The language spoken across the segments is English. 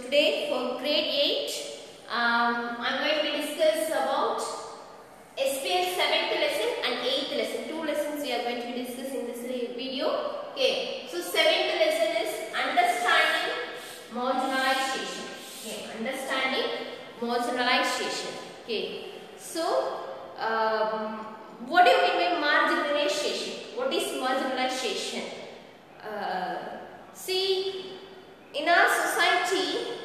today for grade 8, I'm going to discuss about SPL 7th lesson and 8th lesson. Two lessons we are going to discuss in this video. Okay, so 7th lesson is understanding marginalization. Okay, understanding marginalization. Okay, so what do you mean by marginalization? What is marginalization? See, in our society,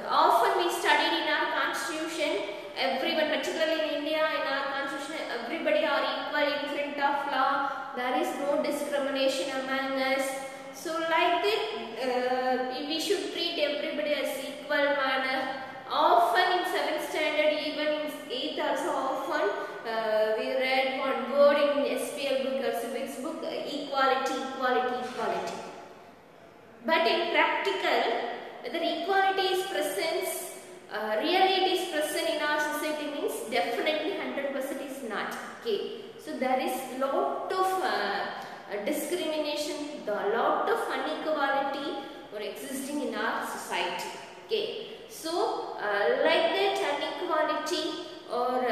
often we studied in our constitution, everyone, particularly in India, in our constitution, everybody are equal in front of law. There is no discrimination among us. So like that, we should treat everybody as equal manner. Often in 7th standard, even in 8th also often, we read one word in SPL book or civics book, equality, equality, equality. But in practical, whether equality is present, really it is present in our society means definitely 100% is not. Okay. So there is lot of discrimination, a lot of inequality or existing in our society. Okay. So like that inequality or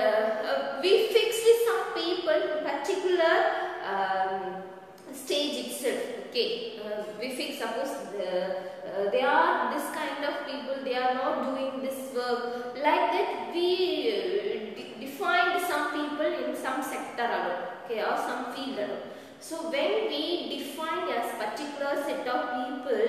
we fixed some people particular stage itself. Okay, we fix, suppose they are this kind of people, they are not doing this work. Like that, we defined some people in some sector alone, okay, or some field alone. So when we define a particular set of people,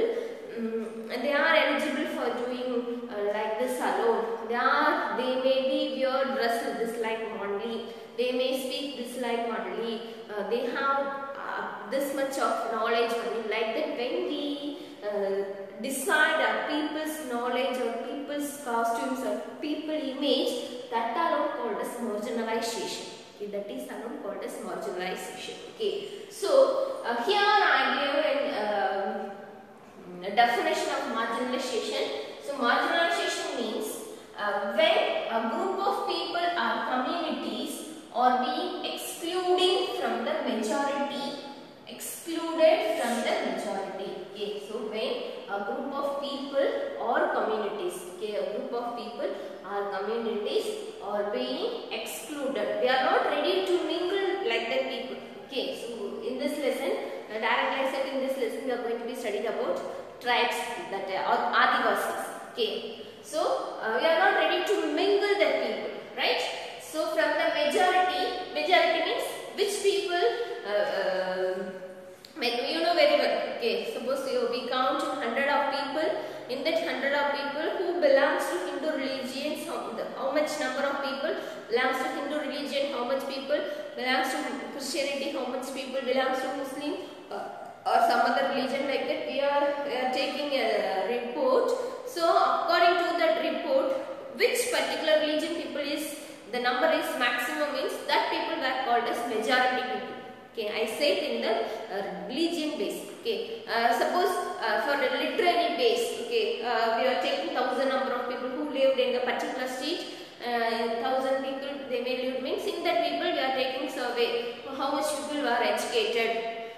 they are eligible for doing like this alone. They may be wear dress this like only. They may speak this like only. They have this much of knowledge only. Like that, when we decide people's knowledge or people's costumes or people image, that alone called as marginalization. Okay, that is alone called as marginalization. Okay, so here I give a definition of marginalization. So marginalization means when a group of people or communities are being excluded from the majority. Excluded from the majority. Okay, so when a group of people or communities, okay, a group of people or communities are being excluded, they are not ready to mingle like that people. Okay, so in this lesson, directly I said in this lesson we are going to be studying about tribes, that are Adivasis. Okay, so we are not ready to mingle that people, right? So from the majority means which people, you know very well. Okay, suppose we count 100 of people. In that 100 of people who belongs to Hindu religion, how much number of people belongs to Hindu religion, how much people belongs to Christianity, how much people belongs to Muslim or some other religion, like that. We are taking a report. So according to that report, which particular religion people is, the number is maximum means that people were called as majority people. Okay, I say it in the religion base. Okay, suppose for the literary base, okay, we are taking 1,000 number of people who lived in a particular state. 1,000 people they may live means in that people we are taking survey how much people are educated.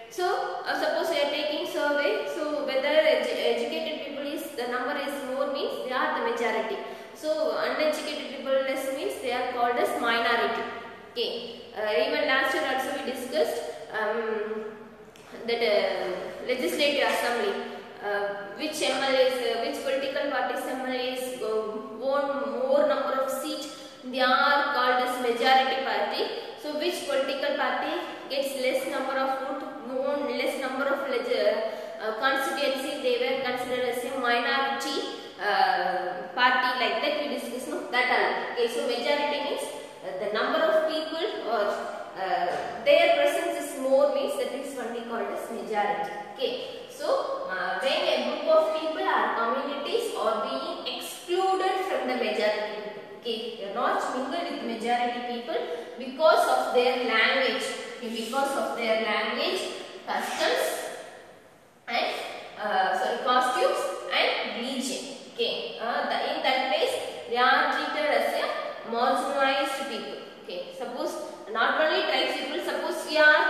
So suppose we are taking survey. So whether educated people is the number is more means they are the majority. So uneducated people less means they are called as minority. Okay. Even last year also we discussed that legislative assembly, which MLAs, which political parties MLAs won more number of seats, they are called as majority party. So which political party gets less number of votes, won less number of constituency, they were considered as a minority party, like that we discussed, no? That all. Okay, so majority means the number of people or their presence is more means that is only called as majority. Okay, so when a group of people or communities are being excluded from the majority people, okay, they are not mingled with majority people because of their language, okay, because of their language, customs and costumes and religion. Okay, in that place they are treated as a marginalized people. Okay, suppose not only tribes people, suppose we have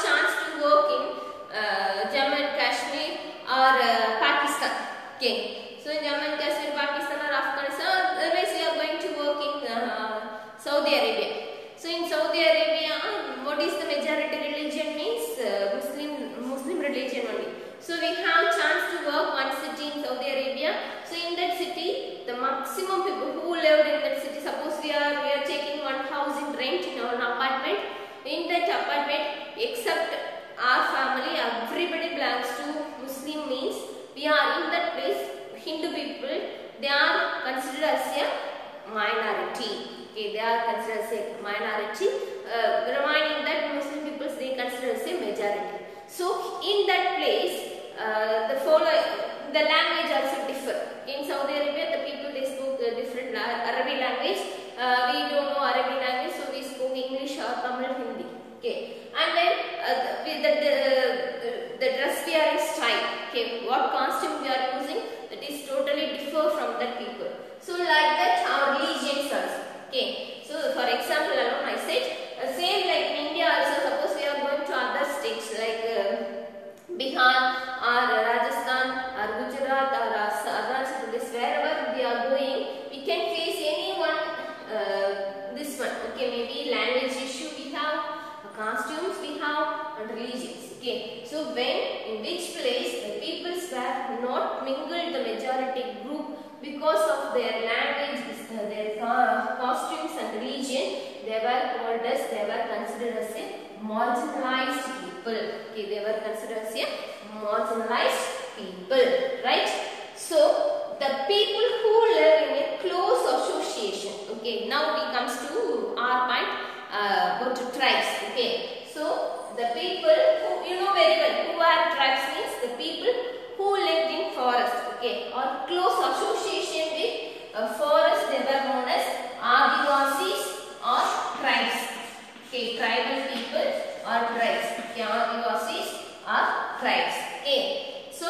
chance to work in Jammu and Kashmir or what is the majority religion means? Muslim religion only. So we have chance to work one city in Saudi Arabia. So in that city, the maximum people who lived in that city, suppose we are taking one house in rent in an apartment. In that apartment, except our family, everybody belongs to Muslim, means we are in that place. Hindu people, they are considered as a minority. Okay, they are considered as a minority. Reminding that Muslim people, they consider as a majority. So in that place, the language also differ. In Saudi Arabia, the people they spoke different Arabic language. We don't know Arabic language, so we spoke English or Tamil, Hindi. Okay, and then the dress wearing style. Okay, what costume we are using, that is totally differ from that people. So like that, our religions also. Okay, so for example, alone I said same like in India also. Suppose we are going to other states like Bihar or Rajasthan or Gujarat or Arunachal Pradesh, wherever we are going, we can face anyone. This one, okay, maybe language issue we have, costumes we have, and religions. Okay, so when in which place the peoples were not mingled the majority group because of their language, their costumes and religion, they were called as, they were considered as a marginalized people. Okay, they were considered as a marginalized people, right? So the people who live in a close association. Okay, now we comes to our point, go to tribes. Okay, so the people who, you know very well who are tribes means the people who lived in forest. Okay, or close association with forest, they were known as Adivasis or tribes. Okay, tribal people or tribes. Okay, Adivasis or tribes. Okay, so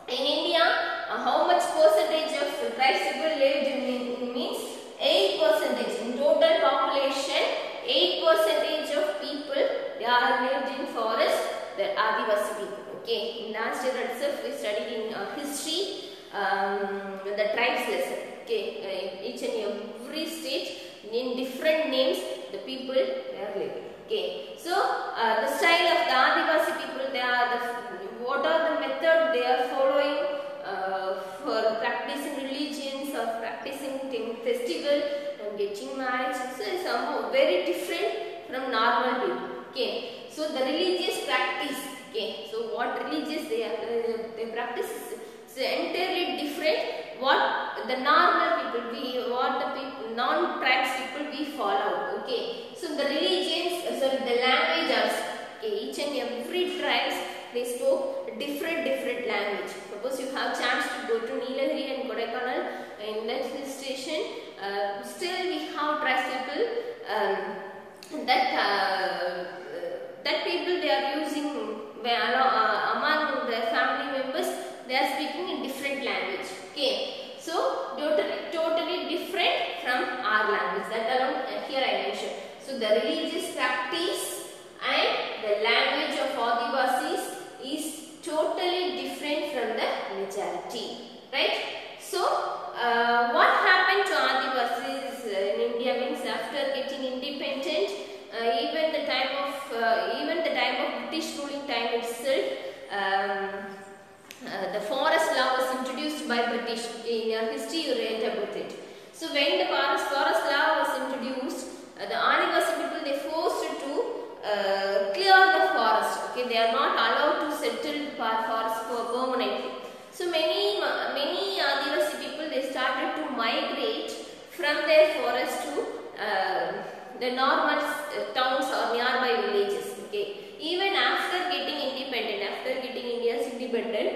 in India, how much percentage of tribes people lived in means 8%. In total population, 8% of people they are lived in forest, the Adivasi people. Okay, in last year itself we studied in history the tribes lesson. Okay, in each and every state in different names the people they are living. Okay, so the style of the Adivasi people, they are what are the method they are following for practicing religions or practicing festival and getting married. So it's somehow very different from normal people. Okay, so the religious practice. Okay, so what religious they practice is entirely different. What the normal people what the people, non-tribes people we follow. Okay, so the religions, the language also. Okay, each and every tribes they spoke different language. Suppose you have chance to go to Nilagiri and Kodaikanal in that hill station, still we have tribes people that people they are using among their family members, they are speaking in different language. Okay, so totally different from our language. That alone here I mentioned. So the religious practice and the language of Adivasis is totally different from the majority, right? So what happened to Adivasis in India means after getting independent, even the time of British ruling time itself, the forest law was introduced by British. In history you read about it. So when the forest law was introduced, the Adivasi people they forced to clear the forest. Okay, they are not allowed to settle the forest permanently. So many Adivasi people they started to migrate from their forest to the normal towns or nearby villages. Okay, even after getting independent, after getting India's independent,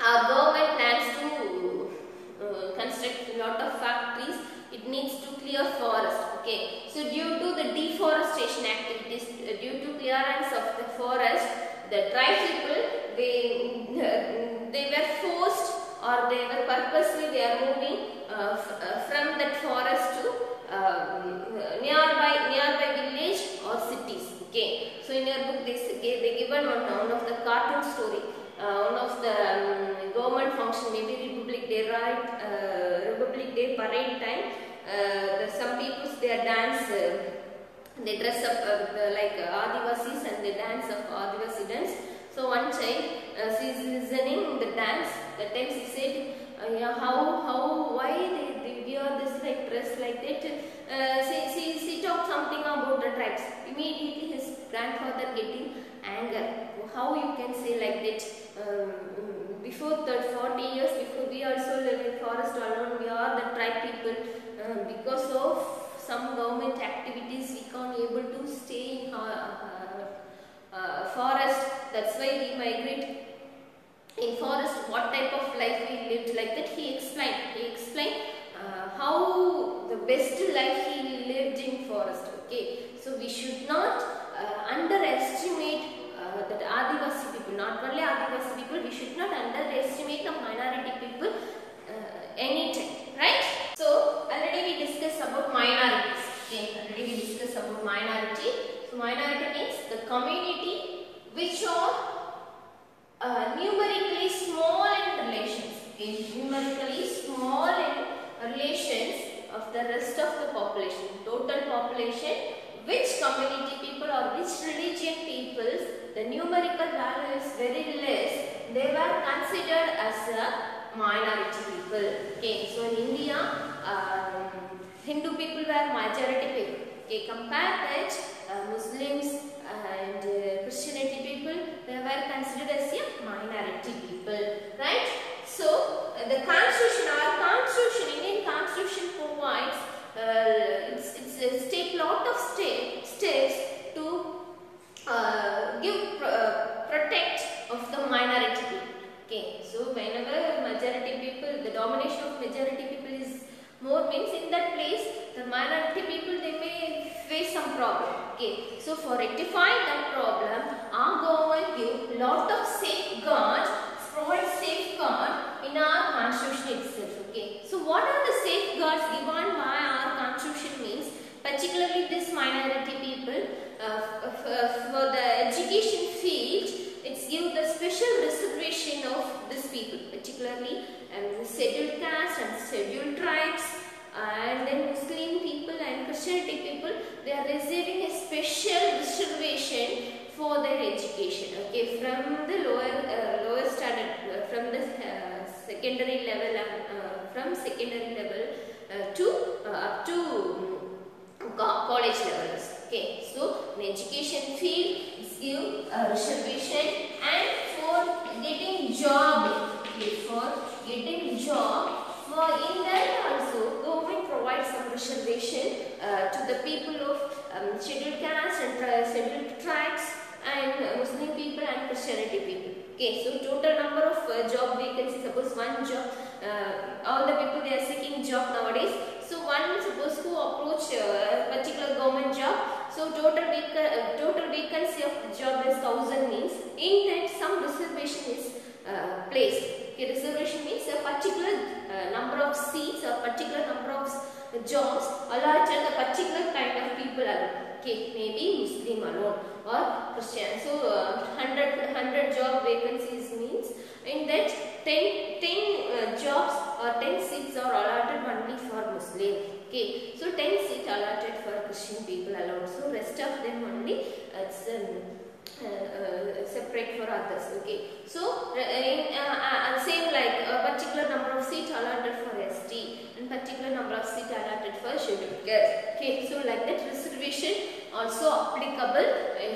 our government plans to construct a lot of factories. It needs to clear forest. Okay, so due to the deforestation activities, due to clearance of the forest, the tribe people they were forced or they were purposely they are moving from that forest to nearby village or cities. Okay, so in your book they given one of the cartoon story, one of the government function, maybe Republic Day, right? Republic Day parade time. Some people they dance they dress up like Adivasis and they dance of Adivasi dance. So one child, she is listening the dance. That time she said, yeah, why they wear this like dress like that. She talked something about the tribes. Immediately his grandfather getting anger. How you can say like that? Before 40 years, before we also live in forest alone, we are the tribe people. Because of some government activities, we can't able to stay in forest. That's why we migrate in forest. What type of life we lived like that, he explained how the best life he lived in forest. Okay, so we should not underestimate that Adivasi people, not only Adivasi people, we should not underestimate the minority people anytime, right? So already we discussed about minorities. Okay, already we discussed about minority. So minority means the community which are numerically small in relations. Okay, numerically small in relations of the rest of the population, total population. Which community people or which religion peoples, the numerical value is very less, they were considered as a minority people. Okay, so in India, Hindu people were majority people. Okay, compare that Muslims and Christianity people, they were considered as a minority people, right? So the constitution, Indian constitution provides it's take lot of steps to give protect of the minority people. Okay, so whenever majority people, the domination of majority people is more, means in that place the minority people they may face some problem. Okay, so for rectifying that problem, our government give lot of safeguards, provide safeguard in our constitution itself. Okay, so what are the safeguards given by our constitution means, particularly this minority people, for the education field, it's give the special reservation of these people, particularly scheduled caste and scheduled tribes, and then Muslim people and Christianity people, they are receiving a special reservation for their education. Okay, from the lower standard, from the secondary level, from secondary level to up to college levels. Okay, so in education field is give a reservation, and for getting job, okay, for getting job, for in that also government provides some reservation to the people of scheduled caste and scheduled tribes and Muslim people and Christianity people. Okay, so total number of job vacancies, suppose one job, all the people they are seeking job nowadays. So one suppose who approach a particular government job, so total vacancy of the job is 1000 means, in that some reservation is placed. Okay, reservation means a particular number of seats or particular number of jobs allotted a particular kind of people alone. Okay, maybe Muslim alone or Christian. So 100 job vacancies means in that 10 jobs or 10 seats are allotted only for Muslim. Okay, so 10 seats allotted for Christian people alone. So rest of them only it's separate for others. Okay, so same like a particular number of seats allotted for ST and particular number of seats allotted for scheduled caste. Okay, so like that reservation also applicable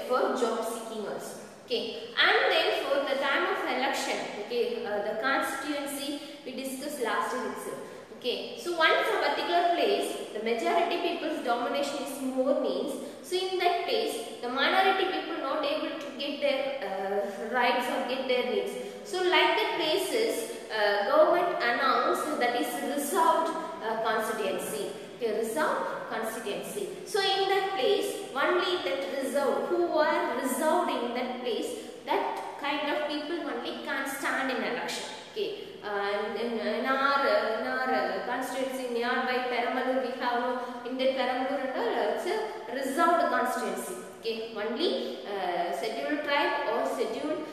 for job seeking also. Okay, and then for the time of election, okay, the constituency we discussed last year itself. Okay, so once a particular place, the majority people's domination is more means, so in that place, the minority people not able to get their rights or get their needs. So like the places, government announced that is reserved constituency. Okay, reserved constituency. So in that place, only that reserved, who are reserved in that place, that kind of people only can stand in election. Okay. In our constituency nearby Perambalur, we have in that Perambalur it's a reserved constituency. Okay, only scheduled tribe or scheduled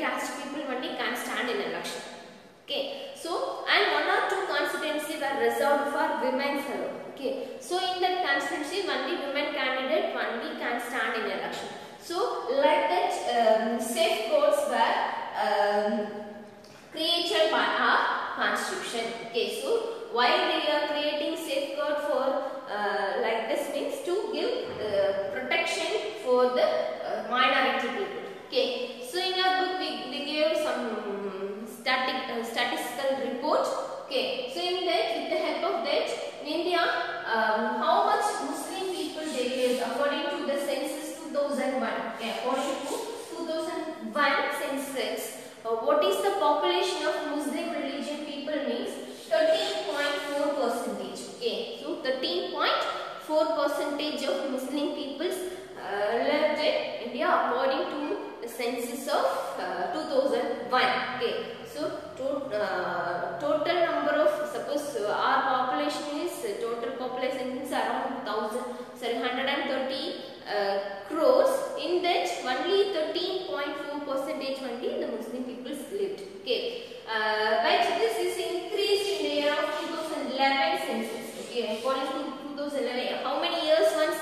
caste people only can stand in election. Okay, so and 1 or 2 constituencies were reserved for women alone. Okay, so in that constituency, only women candidate only can stand in election. So like that, safeguards were created by our constitution. Okay, so why we are creating safeguard for like this means to give protection for the minority people. Okay, so in our book we gave some statistical report. Okay, so in that, with the help of that, in India, how much Muslim people they lived according to the census 2001. Okay, according to 2001 census, what is the population of Muslim religion people means 13.4%. Okay, so 13.4% of Muslim peoples lived in India according to the census of 2001. Okay, so total number of, suppose our population is total population is around 130 crores. In that, only 13.4% only the Muslim peoples lived. Okay, but this is increased in the year of 2011 census. Okay, according to 2011, how many years once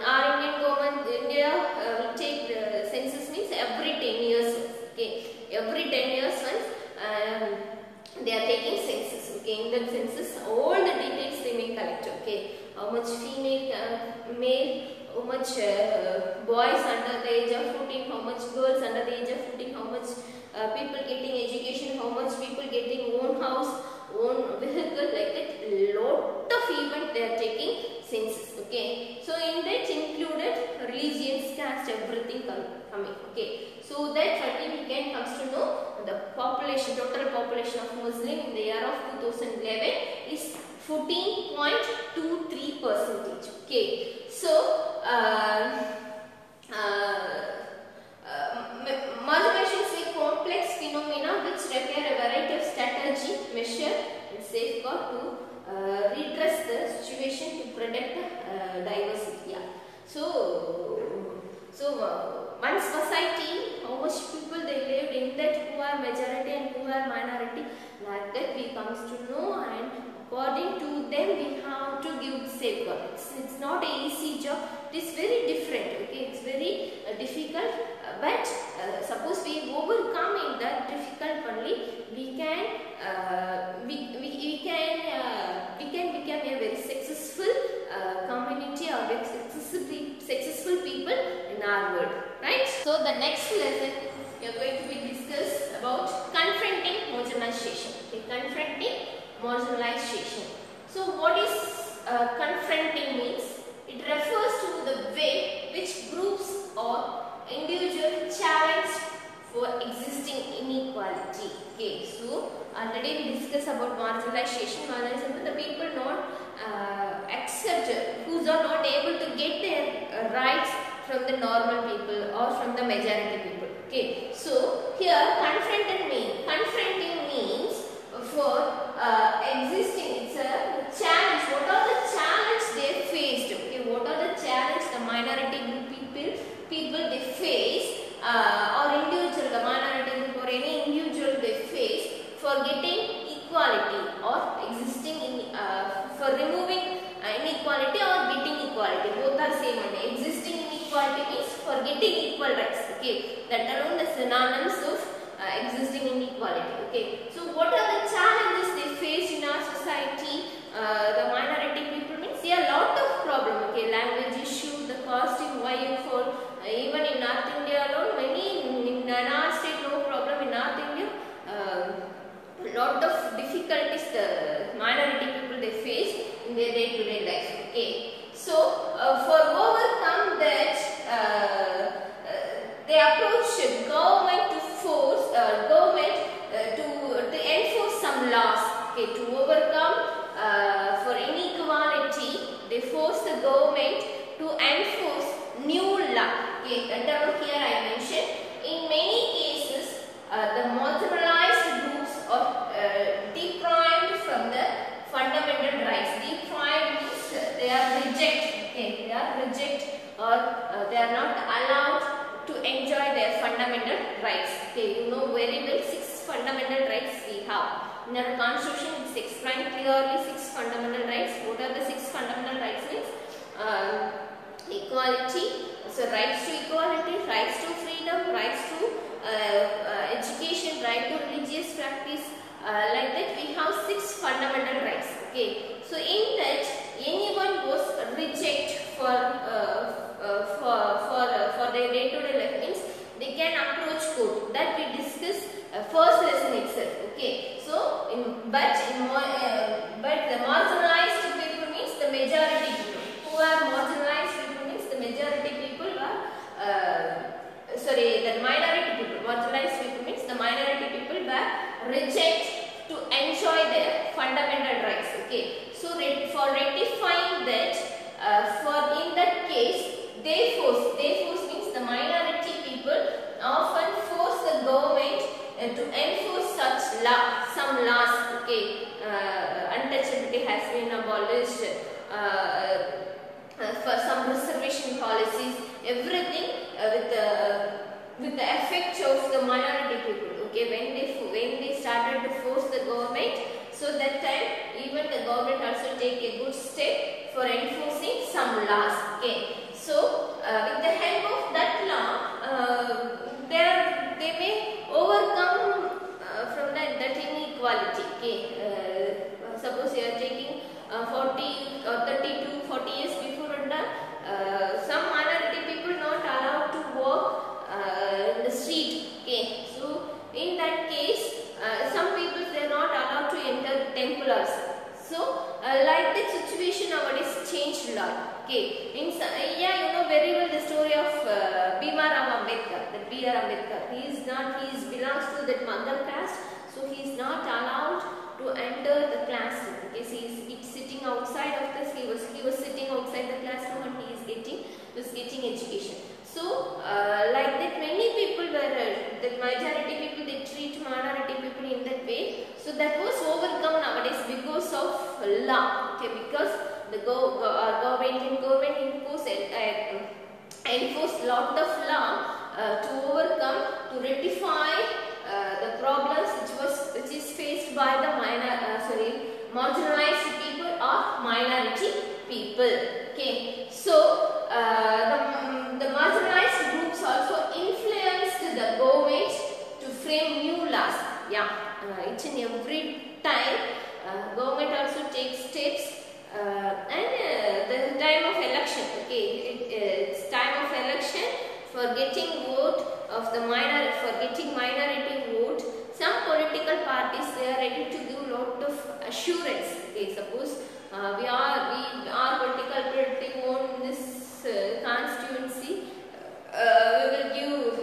our Indian government, India will take the census means every 10 years. Okay, every 10 years once they are taking census. Okay, in that census, all the details they may collect. Okay, how much female, male, how much boys under the age of 14, how much girls under the age of 14, how much people getting education, how much people getting own house, own vehicle, like that. Lot of event they are taking census. Okay, so in that included religions, caste, everything coming. Okay, so that only we can comes to know the population, total population of Muslim in the year of 2011 is 14.23%. Okay, so marginalization is a complex phenomena which require a variety of strategy, measure and safeguard to redress the situation to protect diversity. Yeah. So one society, how much people they lived in that, who are majority and who are minority, like that we comes to know, and according to them we have to give safeguard. It's not an easy job. It is very different. Okay, it's very difficult. But suppose we overcome in that difficult only, we can become a very successful community or very successful people in our world, right? So the next lesson we are going to be discuss about confronting marginalization. Okay, confronting marginalization. So what is confronting means? It refers to the way which groups or individual challenge for existing inequality. Okay, so already we discussed about marginalization. Marginalization, the people not accept, who are not able to get their rights from the normal people or from the majority people. Okay, so here confronting means for existing, it's a challenge. What are the challenges they faced? Okay, what are the challenges the minority group people they face, or individual, the minority group or any individual they face for getting equality or existing in, for removing inequality or getting equality. Both are same. Existing inequality means for getting equal rights. Okay, that are the synonyms of existing inequality. Okay, so what are the challenges they face in our society? The minority people means there are lot of problems. Okay, language issue, the costing, why you fall. Even in North India alone, many in our state no problem. In North India, lot of difficulties the minority people they face in their day-to-day life. Okay, so for overcome that, they approach government to force to enforce some laws. Okay, to overcome for inequality, they force the government to enforce new law. Okay, down here I mentioned, in many cases the marginalized groups are deprived from the fundamental rights. Deprived means they are rejected. Okay, they are rejected or they are not allowed to enjoy their fundamental rights. Okay, you know very well 6 fundamental rights we have. In our constitution it's explained clearly 6 fundamental rights. What are the 6 fundamental rights means? rights to equality, rights to freedom, rights to education, right to religious practice. Like that, we have 6 fundamental rights. Okay, so in that, anyone was reject for their day-to-day life means they can approach court. That we discussed first lesson itself. Okay, so but the marginalized people means the majority people. Who are marginalized people means the majority people are the minority people. Marginalized people means the minority people were reject to enjoy their fundamental rights. Okay, so for rectifying that, in that case, they force means the minority people often force the government to enforce some laws. Okay, untouchability has been abolished. For some reservation policies, everything with the effect of the minority people. Okay, when they started to force the government, so that time even the government also take a good step for enforcing some laws. Okay, so with the help of that law, they may overcome from that inequality. Okay, suppose you are taking 40 or 30 to 40 years before, some minority people not allowed to walk in the street. Okay, so in that case, some people they are not allowed to enter the temple also. So like that situation nowadays changed a lot. Okay, you know very well the story of Bhimaram Ambedkar. That B.R. Ambedkar, he belongs to that Mandal caste, so he is not allowed to enter the classroom. Okay, so he is sitting outside of this. He was sitting outside the classroom and he was getting education. So like that, many people were the majority people they treat minority people in that way. So that was overcome nowadays because of law. Okay, because the Indian government enforced lot of law to overcome, to rectify the problems which is faced by the marginalized people or minority people. Okay, so the marginalized groups also influenced the government to frame new laws. Yeah, each and every time government also takes steps. And the time of election, okay, it's time of election for getting vote of the minority vote. Some political parties they are ready to give lot of assurance. Okay, suppose our political party won this constituency.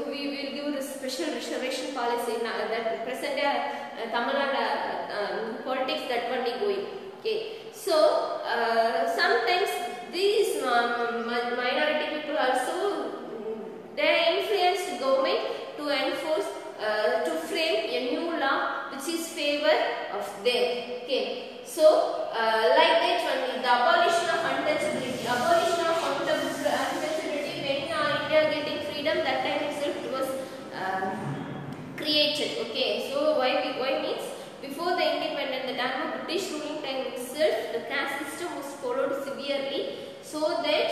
We will give a special reservation policy. That present Tamil Nadu politics that one is going. Okay, so sometimes these minority people also they influence government to enforce to frame a new law which is favor of them. Okay, so like that one, the abolition of untouchability. When India getting freedom, that time itself it was created. Okay, so why means before the independence, the time of British ruling time itself, the caste system was followed severely, so that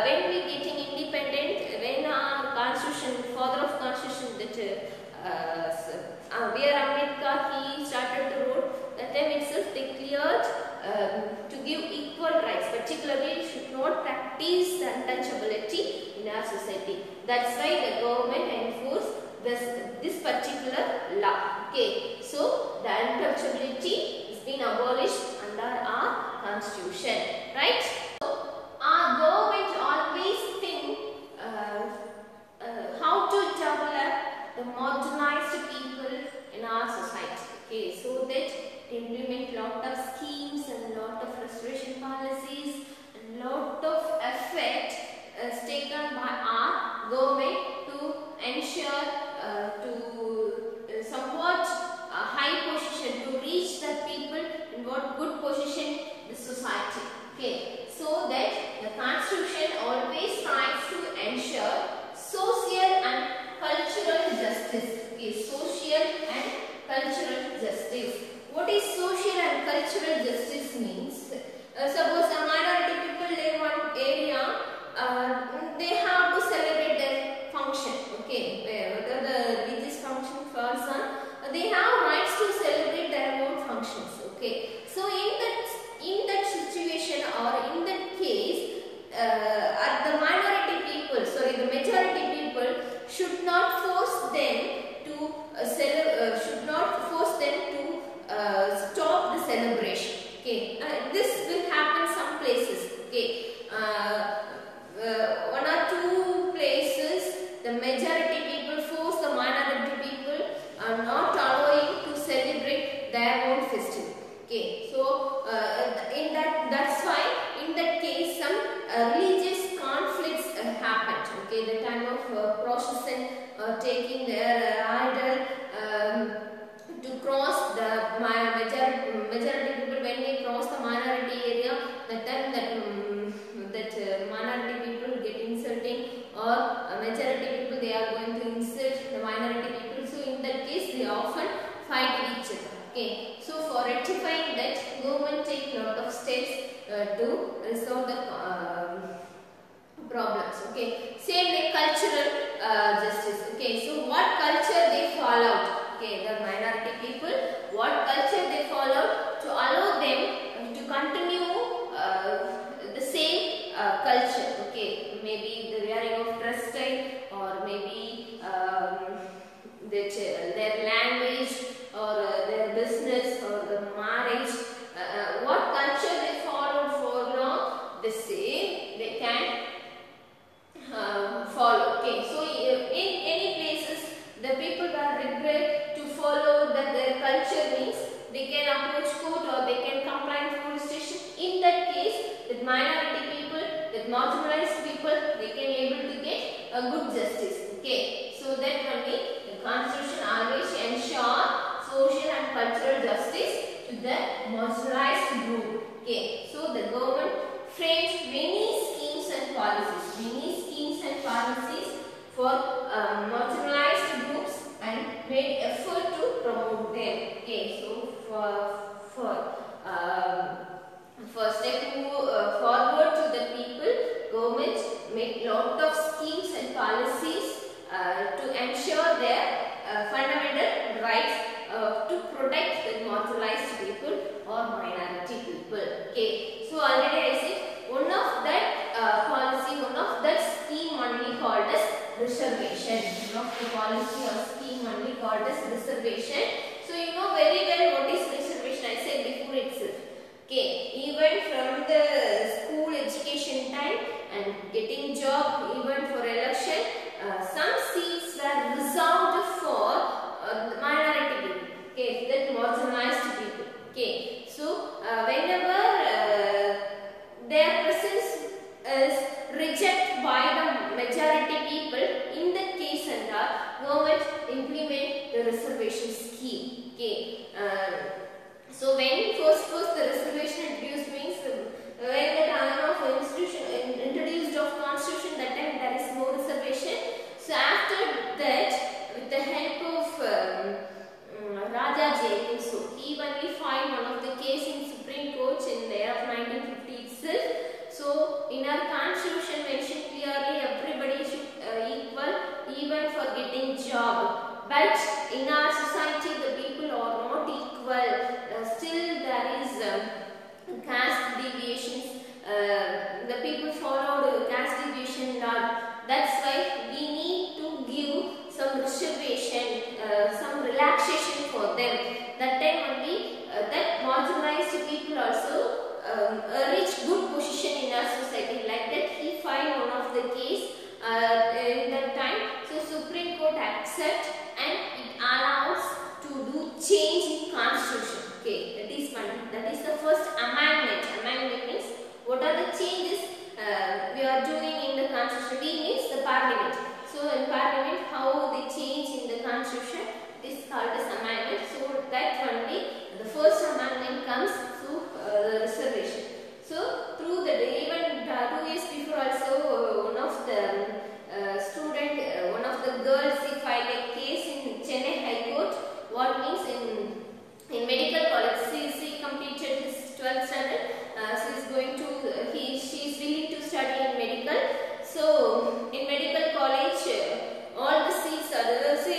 when we getting independent, when our constitution, father of constitution, that B.R. Ambedkar, he started the road. That time itself they cleared to give equal rights. Particularly, you should not practice the untouchability in our society. That's why the government enforced this particular law. Okay, so the untouchability has been abolished under our constitution, right? So our government always think how to develop the marginalized people in our society. Okay, so that they implement lot of schemes and lot of restoration policies and lot of effort taken by our government to ensure to somewhat high position, to reach the people in what good position in the society. Okay, so that the constitution always tries to ensure social and cultural justice. Okay, social and cultural justice. What is social and cultural justice means? Suppose a minority people live in one area, they have to celebrate religious conflicts happened. Okay, the time of procession taking their idol to cross the majority people. When they cross the minority area, that time that minority people get insulting, or majority people they are going to insult the minority people. So in that case, they often fight each other. Okay, so for rectifying that, government take lot of steps to resolve the problems. Okay, same like cultural justice. Okay, so what culture they followed? Okay, the minority people, what culture they followed to allow them to continue the same culture. Okay, maybe the wearing of dress style, or maybe their language, or their business, or the marriage. What culture they followed for long, the same they can follow. Okay, so in any places the people are regret to follow that their culture means they can approach court, or they can complain to police station. In that case, that minority people, that marginalized people, they can able to get a good justice. Okay, so that only the constitution always ensure social and cultural justice to the marginalized group. Okay, so the government framed many schemes and policies for marginalized groups and made effort to promote them. Okay, so for stepping forward to the people, government made lot of schemes and policies to ensure their fundamental rights to protect the marginalized people or minority people. Okay, so already I said one of that policy, one of that scheme only called as reservation. One of the policy or scheme only called as reservation. So you know very well what is reservation. I said before itself. Okay, even from the school education time and getting job, even for election, some seats were reserved for minority people. Okay, that marginalized people. Okay, so whenever their presence is rejected by the majority people, in that case, and government implement the reservation scheme. Okay, so when first the reservation introduced means when the time of institution introduced of constitution, that time there is no reservation. So after that, with the help of Rajaji, so he only filed one of the case in Supreme Court in the year of 1950 itself. So in our constitution mentioned clearly everybody should equal even for getting job. But in our society the people are not equal. Still there is caste deviations. The people followed caste deviation law. That's why we need to give some reservation, some relaxation for them. That time only that marginalized people also reach good position in our society. Like that he filed one of the case in that time. So Supreme Court accept and it allows to do change in constitution. Okay, that is one. That is the first amendment. Amendment means what are the changes we are doing in the constitution. We means the parliament. So in parliament, how they change in the constitution, it is called as amendment. So that only the first amendment comes through the reservation. So through the even 2 years before also one of the student, one of the girls, he filed a case in Chennai High Court. What means in medical college, she completed his 12th standard. She is going to she is willing to study in medical. So in medical college, all the seats are she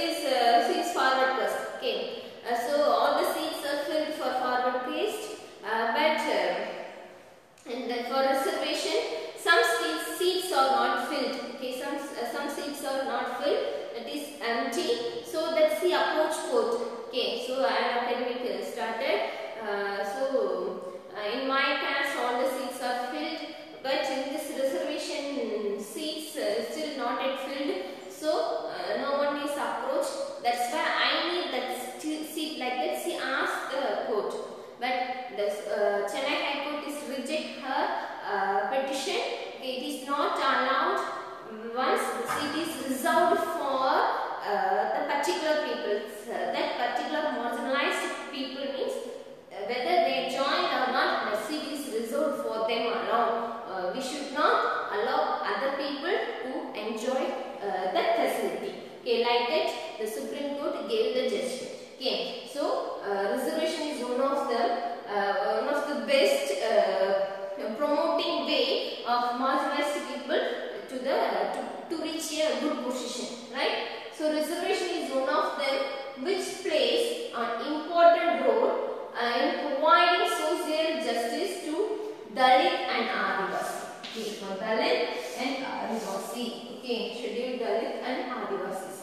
is forward caste. Okay, so all the seats are filled for forward caste, but and then for reservation, some seats are not filled. Okay, some seats are not filled. That is empty. So that's the approach court. Okay, so an academic started. In my caste, all the seats are filled, but in this reservation seats still not yet filled. So no one is approached. That's why I need that seat like that. She asked the court, but the Chennai High Court is reject her petition. Okay, Okay, like that the Supreme Court gave the judgment. Okay, so reservation is one of the best promoting way of marginalized people to reach a good position, right? So reservation is one of them which plays an important role in providing social justice to Dalit and Adivasi. Okay, for Dalit and Adivasi. Okay, scheduled Dalit and Adivasis.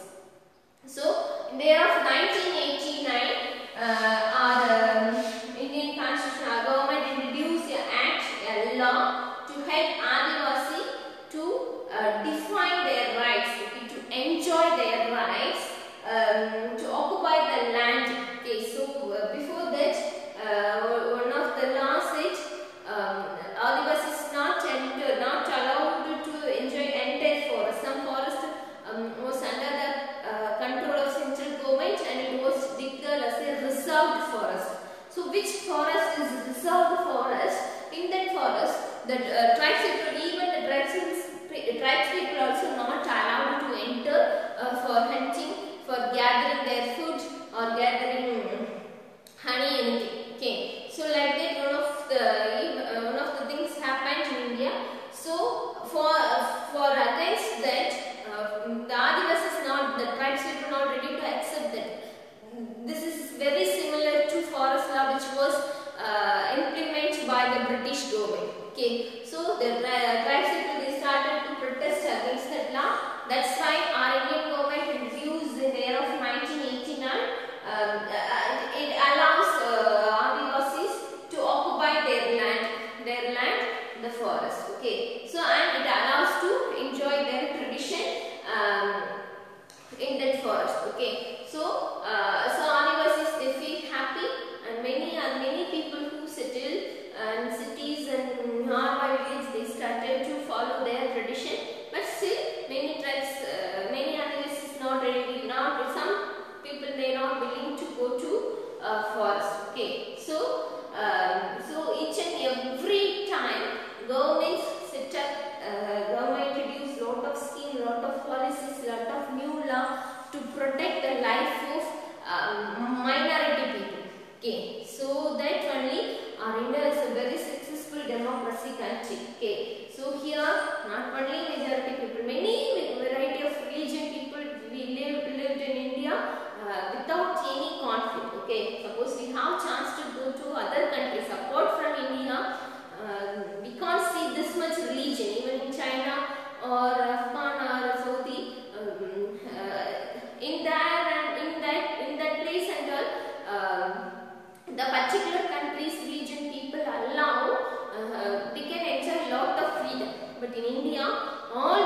So in the year of 1989, our Indian Constitution, our government introduced an act, a law to help Adivasi to define their rights, okay, to enjoy their rights, to occupy the land. Okay, so before that, one of the laws said Adivasi is not allowed to enjoy entire forest. Some forest was under the control of central government and it was declared as a reserved forest. So which forest is reserved forest? In that forest, the tribes people, even the tribes people also not allowed to enter for hunting, for gathering their food or gathering honey, anything. Okay, so like that one of the things happened in India. So for against that, the Adivasis not, the tribes people not ready to accept that. This is very similar to forest law which was implemented by the British government. Okay, so the tribes people they started to protest against that law. That's why our Indian government introduced in the year of 1989. It allows Adivasis to occupy their land, the forest. Okay, so and it allows to enjoy their tradition in that forest. Okay, so Adivasis they feel happy, and many people who settle in cities and nearby villages they started to follow their tradition. But still, many tribes, many Adivasis not ready, not some people they not willing to go to forest. Okay, so each and every time governments set up, government introduce lot of schemes, lot of policies, lot of new law to protect the life of minority people. Okay, so that only our India is a very successful democracy country. Okay, so here not only majority people, many variety of religion people we lived in India without any conflict. Okay, suppose we have chance to go to other countries apart from India, we can't see this much religion even in China or Afghan or Saudi. In that place and all, the particular country's religion people allow they can enjoy lot of freedom. But in India, all